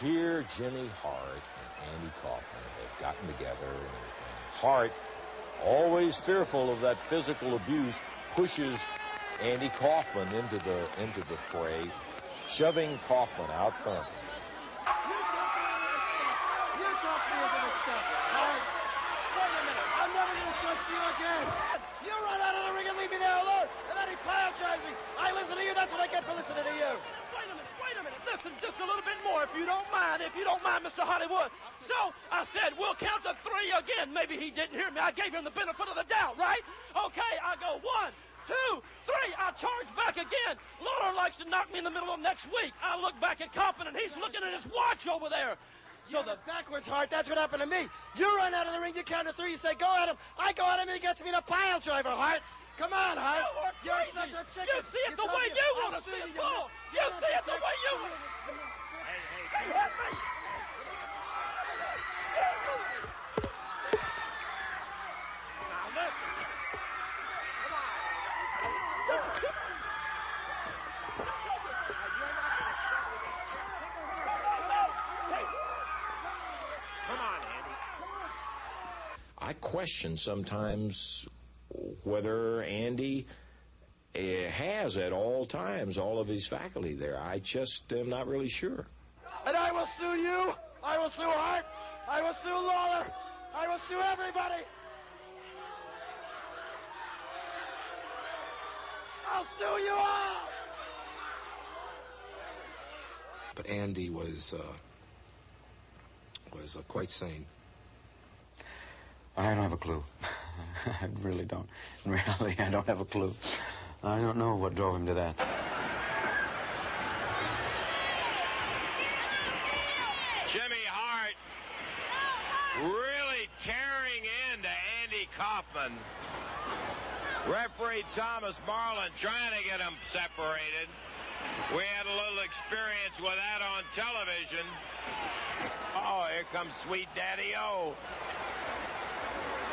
here Jimmy Hart and Andy Kaufman had gotten together, and Hart, always fearful of that physical abuse, pushes Andy Kaufman into the fray, shoving Kaufman out front. You talk me into the step, Hart. Wait a minute. I'm never going to trust you again. You run out of the ring and leave me there alone, and then he pile-drives me. I listen to you. That's what I get for listening to you. Wait a minute. Listen just a little bit more, if you don't mind, Mr. Hollywood. So I said, we'll count to 3 again. Maybe he didn't hear me. I gave him the benefit of the doubt, right? Okay, I go 1, 2, 3. I charge back again. Lawler likes to knock me in the middle of next week. I look back at Kaufman, and he's looking at his watch over there. So the backwards, Hart, that's what happened to me. You run out of the ring, you count to 3, you say, go at him. I go at him, and he gets me in a pile driver, Hart. Come on, Hart. You're such a chicken. You see it the way you want to see it, Paul. You see it the way you want to see it. Hey, hit me. Now, listen. Come on, Andy. I question sometimes whether Andy has at all times all of his faculty there. I just am not really sure. And I will sue you. I will sue Hart. I will sue Lawler. I will sue everybody. I'll sue you all. But Andy was quite sane. I don't have a clue. I really don't. In reality, I don't have a clue. I don't know what drove him to that. Jimmy Hart really tearing into Andy Kaufman. Referee Thomas Marlin trying to get them separated. We had a little experience with that on television. Oh, here comes Sweet Daddy-O.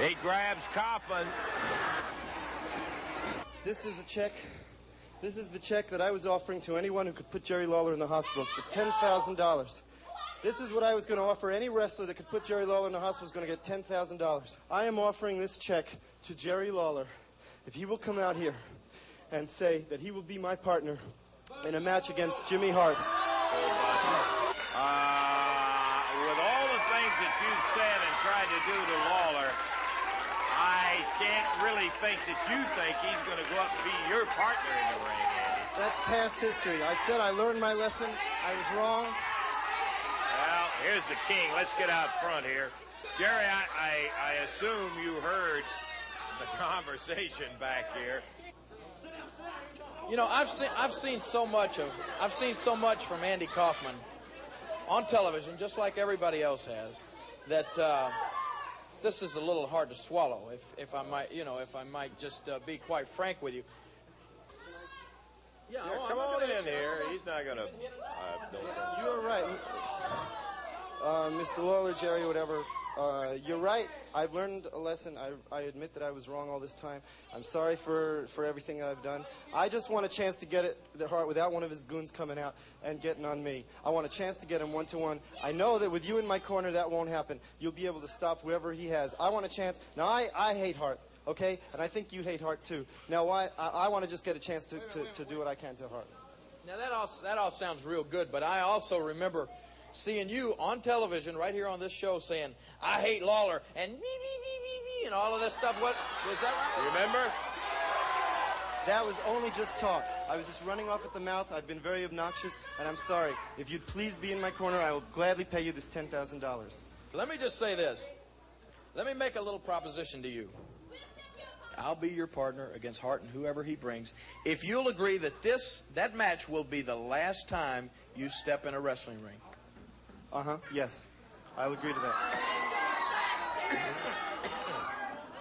He grabs Kaufman. This is a check. This is the check that I was offering to anyone who could put Jerry Lawler in the hospital. It's for $10,000. This is what I was going to offer any wrestler that could put Jerry Lawler in the hospital is going to get $10,000. I am offering this check to Jerry Lawler if he will come out here and say that he will be my partner in a match against Jimmy Hart. With all the things that you've said and tried to do to Lawler, I can't really think that you think he's going to go up and be your partner in the ring, Andy. That's past history. I said I learned my lesson. I was wrong. Well, here's the king. Let's get out front here. Jerry, I assume you heard the conversation back here. You know, I've seen so much from Andy Kaufman on television, just like everybody else has, that this is a little hard to swallow. If I might just be quite frank with you. Yeah, come on in here. He's not going to. You're right, Mr. Lawler, Jerry, whatever. You're right. I've learned a lesson. I admit that I was wrong all this time. I'm sorry for everything that I've done. I just want a chance to get the Hart without one of his goons coming out and getting on me. I want a chance to get him one-to-one. I know that with you in my corner, that won't happen. You'll be able to stop whoever he has. I want a chance. Now, I hate Hart, okay? And I think you hate Hart, too. Now, I want to just get a chance to do what I can to Hart. Now, that all sounds real good, but I also remember seeing you on television right here on this show saying, I hate Lawler, and and all of this stuff. What was that right? You remember? That was only just talk. I was just running off at the mouth. I've been very obnoxious, and I'm sorry. If you'd please be in my corner, I will gladly pay you this $10,000. Let me just say this. Let me make a little proposition to you. I'll be your partner against Hart and whoever he brings. If you'll agree that that match will be the last time you step in a wrestling ring. Yes. I'll agree to that.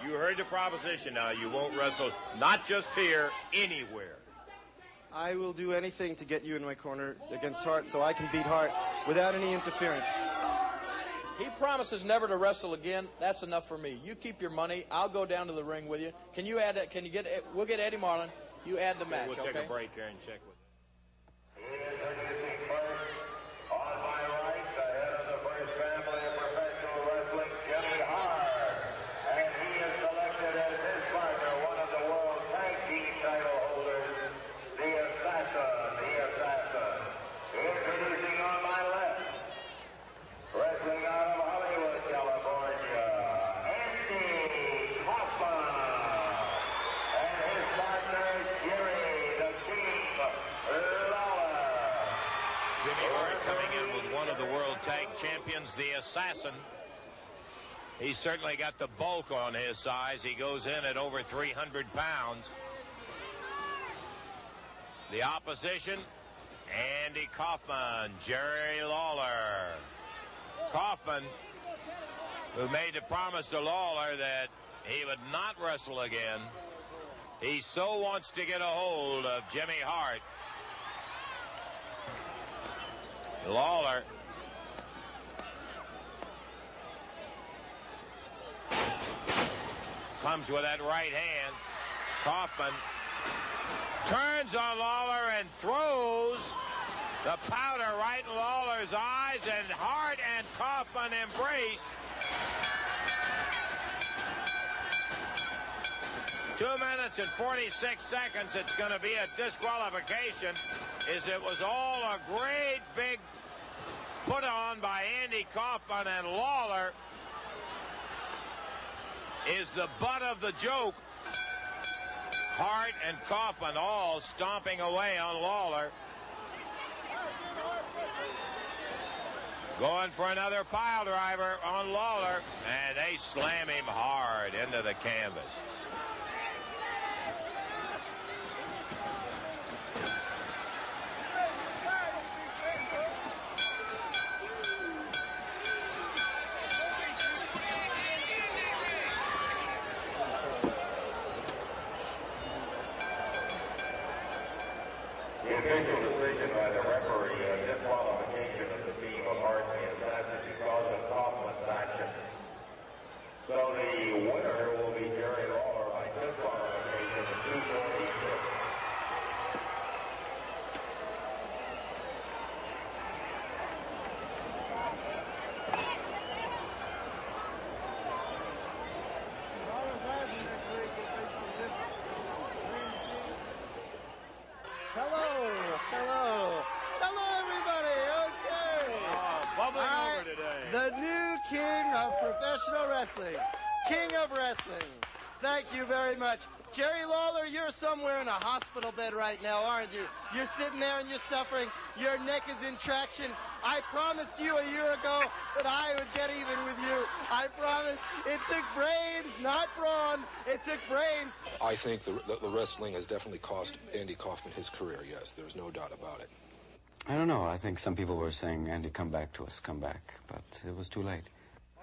You heard the proposition now. You won't wrestle, not just here, anywhere. I will do anything to get you in my corner against Hart so I can beat Hart without any interference. He promises never to wrestle again. That's enough for me. You keep your money. I'll go down to the ring with you. Can you add that? Can you get? We'll get Eddie Marlin. You add the match. We'll take a break here and check with. On my right, champions, the Assassin. He's certainly got the bulk on his size. He goes in at over 300 pounds. The opposition, Andy Kaufman, Jerry Lawler. Kaufman, who made the promise to Lawler that he would not wrestle again. He so wants to get a hold of Jimmy Hart. Lawler comes with that right hand. Kaufman turns on Lawler and throws the powder right in Lawler's eyes, and Hart and Kaufman embrace. 2 minutes and 46 seconds. It's going to be a disqualification, as it was all a great big put on by Andy Kaufman, and Lawler is the butt of the joke. Hart and Kaufman all stomping away on Lawler. Going for another pile driver on Lawler, and they slam him hard into the canvas. The official decision by the referee on disqualification of the team of Hart and the Assassin because of Kaufman's actions. So the winner will be Jerry Lawler by disqualification at 2:46. Hello, everybody. Okay. Bubbling over today. The new king of professional wrestling. King of wrestling. Thank you very much. Jerry Lawler, you're somewhere in a hospital bed right now, aren't you? You're sitting there and you're suffering. Your neck is in traction. I promised you a year ago that I would get even with you. I promised. It took brains, not brawn. It took brains. I think the wrestling has definitely cost Andy Kaufman his career, yes. There's no doubt about it. I don't know. I think some people were saying, Andy, come back to us, come back. But it was too late.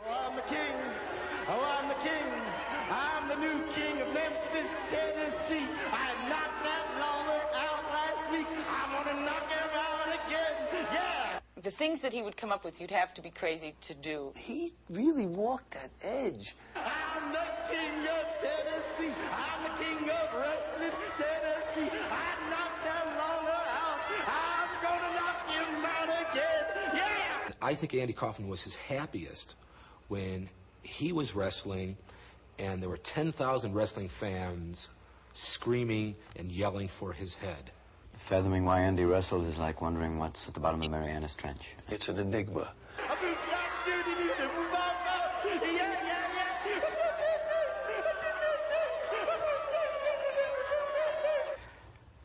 Oh, I'm the king. Oh, I'm the king. I'm the new king of Memphis, Tennessee. I knocked that Lawler out last week. I'm going to knock him out again. Yeah. The things that he would come up with, you'd have to be crazy to do. He really walked that edge. I'm the king of Tennessee. I'm the king of wrestling, Tennessee. I knocked that Lawler out. I'm going to knock him out again. Yeah. I think Andy Kaufman was his happiest when he was wrestling and there were 10,000 wrestling fans screaming and yelling for his head. Fathoming why Andy wrestled is like wondering what's at the bottom of Mariana's Trench. It's an enigma.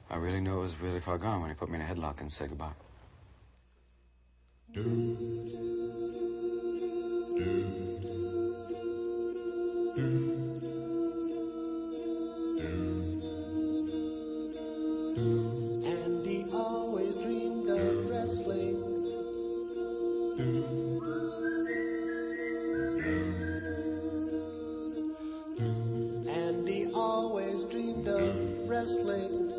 I really knew it was really far gone when he put me in a headlock and said goodbye. Andy always dreamed of wrestling. Andy always dreamed of wrestling.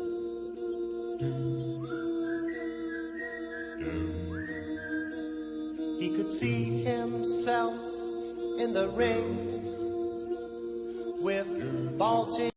He could see himself in the ring with bulging